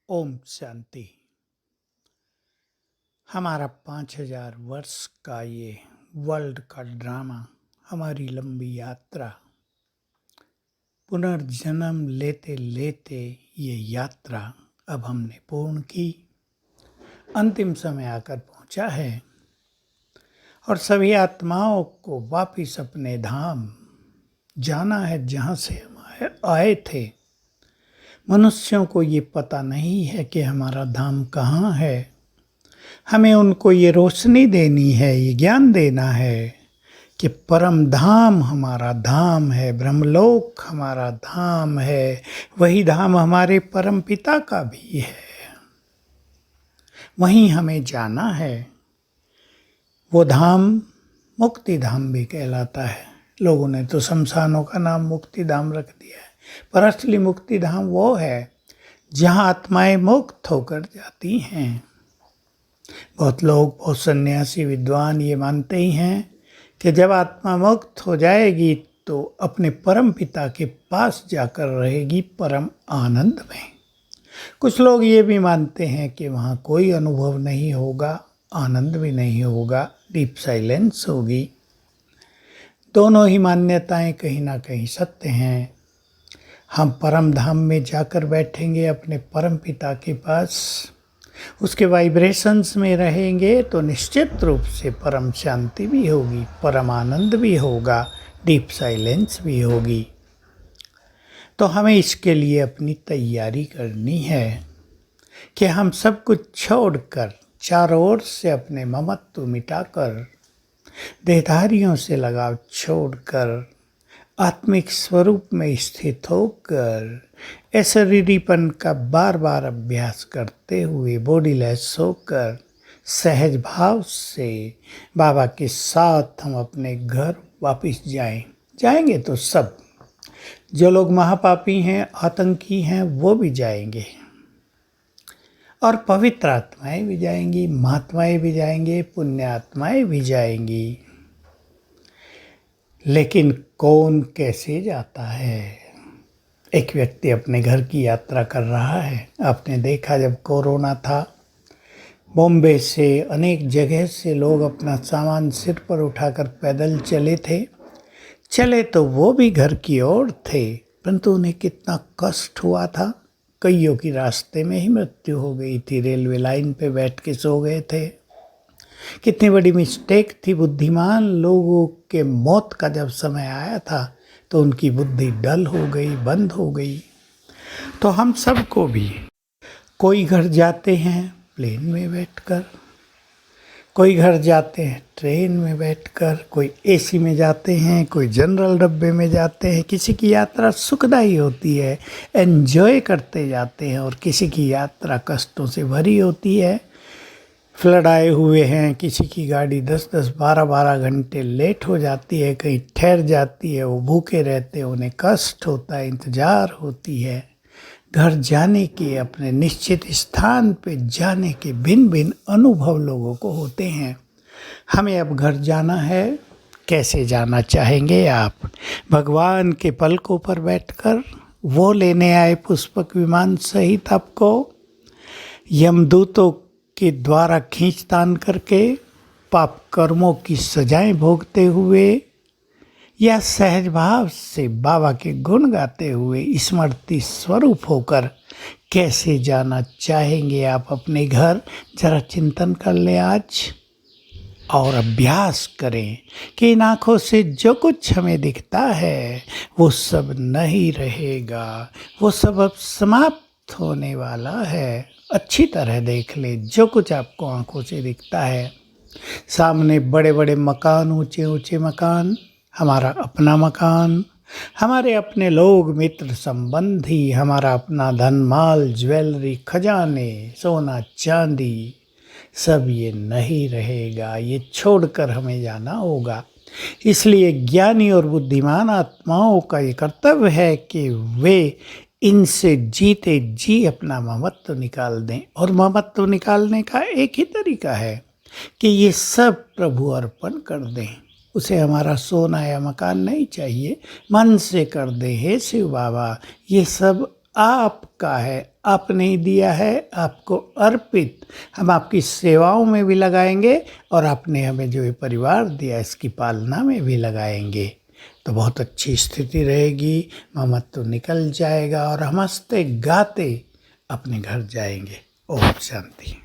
ओम शांति। हमारा 5000 वर्ष का ये वर्ल्ड का ड्रामा, हमारी लंबी यात्रा, पुनर्जन्म लेते लेते ये यात्रा अब हमने पूर्ण की, अंतिम समय आकर पहुंचा है और सभी आत्माओं को वापिस अपने धाम जाना है जहां से हम आए थे। मनुष्यों को ये पता नहीं है कि हमारा धाम कहाँ है। हमें उनको ये रोशनी देनी है, ये ज्ञान देना है कि परम धाम हमारा धाम है, ब्रह्मलोक हमारा धाम है, वही धाम हमारे परम पिता का भी है, वहीं हमें जाना है। वो धाम मुक्ति धाम भी कहलाता है। लोगों ने तो शमशानों का नाम मुक्ति धाम रख दिया है, पर असली मुक्ति धाम वो है जहाँ आत्माएं मुक्त होकर जाती हैं। बहुत लोग, बहुत सन्यासी विद्वान ये मानते ही हैं कि जब आत्मा मुक्त हो जाएगी तो अपने परम पिता के पास जाकर रहेगी परम आनंद में। कुछ लोग ये भी मानते हैं कि वहाँ कोई अनुभव नहीं होगा, आनंद भी नहीं होगा, डीप साइलेंस होगी। दोनों ही मान्यताएं कहीं ना कहीं सत्य हैं। हम परम धाम में जाकर बैठेंगे अपने परम पिता के पास, उसके वाइब्रेशंस में रहेंगे तो निश्चित रूप से परम शांति भी होगी, परम आनंद भी होगा, डीप साइलेंस भी होगी। तो हमें इसके लिए अपनी तैयारी करनी है कि हम सब कुछ छोड़कर, चारों ओर से अपने ममत्व मिटाकर, देहधारियों से लगाव छोड़कर, आत्मिक स्वरूप में स्थित होकर अशरीरीपन का बार बार अभ्यास करते हुए बॉडीलेस होकर सहज भाव से बाबा के साथ हम अपने घर वापस जाएंगे तो सब, जो लोग महापापी हैं, आतंकी हैं, वो भी जाएंगे और पवित्र आत्माएं भी जाएंगी, महात्माएं भी जाएंगे, पुण्य आत्माएं भी जाएंगी। लेकिन कौन कैसे जाता है? एक व्यक्ति अपने घर की यात्रा कर रहा है। आपने देखा जब कोरोना था, बॉम्बे से अनेक जगह से लोग अपना सामान सिर पर उठाकर पैदल चले तो वो भी घर की ओर थे, परंतु उन्हें कितना कष्ट हुआ था। कईयों की रास्ते में ही मृत्यु हो गई थी, रेलवे लाइन पे बैठ के सो गए थे। कितनी बड़ी मिस्टेक थी। बुद्धिमान लोगों के मौत का जब समय आया था तो उनकी बुद्धि डल हो गई, बंद हो गई। तो हम सबको भी, कोई घर जाते हैं प्लेन में बैठकर, कोई घर जाते हैं ट्रेन में बैठकर, कोई एसी में जाते हैं, कोई जनरल डब्बे में जाते हैं। किसी की यात्रा सुखदायी होती है, एंजॉय करते जाते हैं, और किसी की यात्रा कष्टों से भरी होती है। फ्लड आए हुए हैं, किसी की गाड़ी 10-10, 12-12 घंटे लेट हो जाती है, कहीं ठहर जाती है, वो भूखे रहते हैं, उन्हें कष्ट होता है, इंतज़ार होती है। घर जाने के, अपने निश्चित स्थान पे जाने के भिन्न भिन्न अनुभव लोगों को होते हैं। हमें अब घर जाना है। कैसे जाना चाहेंगे आप? भगवान के पलकों पर बैठकर वो लेने आए पुष्पक विमान सहित आपको, यमदूतों के द्वारा खींचतान करके, पाप कर्मों की सजाएं भोगते हुए, या सहज भाव से बाबा के गुण गाते हुए स्मृति स्वरूप होकर कैसे जाना चाहेंगे आप अपने घर? जरा चिंतन कर लें आज और अभ्यास करें कि इन आँखों से जो कुछ हमें दिखता है वो सब नहीं रहेगा, वो सब अब समाप्त होने वाला है। अच्छी तरह देख ले जो कुछ आपको आँखों से दिखता है। सामने बड़े बड़े मकान, ऊंचे ऊंचे मकान, हमारा अपना मकान, हमारे अपने लोग, मित्र, संबंधी, हमारा अपना धन माल, ज्वेलरी, खजाने, सोना चांदी, सब ये नहीं रहेगा। ये छोड़कर हमें जाना होगा। इसलिए ज्ञानी और बुद्धिमान आत्माओं का ये कर्तव्य है कि वे इनसे जीते जी अपना ममत्व निकाल दें। और ममत्व निकालने का एक ही तरीका है कि ये सब प्रभु अर्पण कर दें। उसे हमारा सोना या मकान नहीं चाहिए, मन से कर दे, हे शिव बाबा ये सब आपका है, आपने ही दिया है, आपको अर्पित। हम आपकी सेवाओं में भी लगाएंगे और आपने हमें जो ये परिवार दिया इसकी पालना में भी लगाएंगे, तो बहुत अच्छी स्थिति रहेगी। मोहम्मद तो निकल जाएगा और हम हंसते गाते अपने घर जाएंगे। ओम शांति।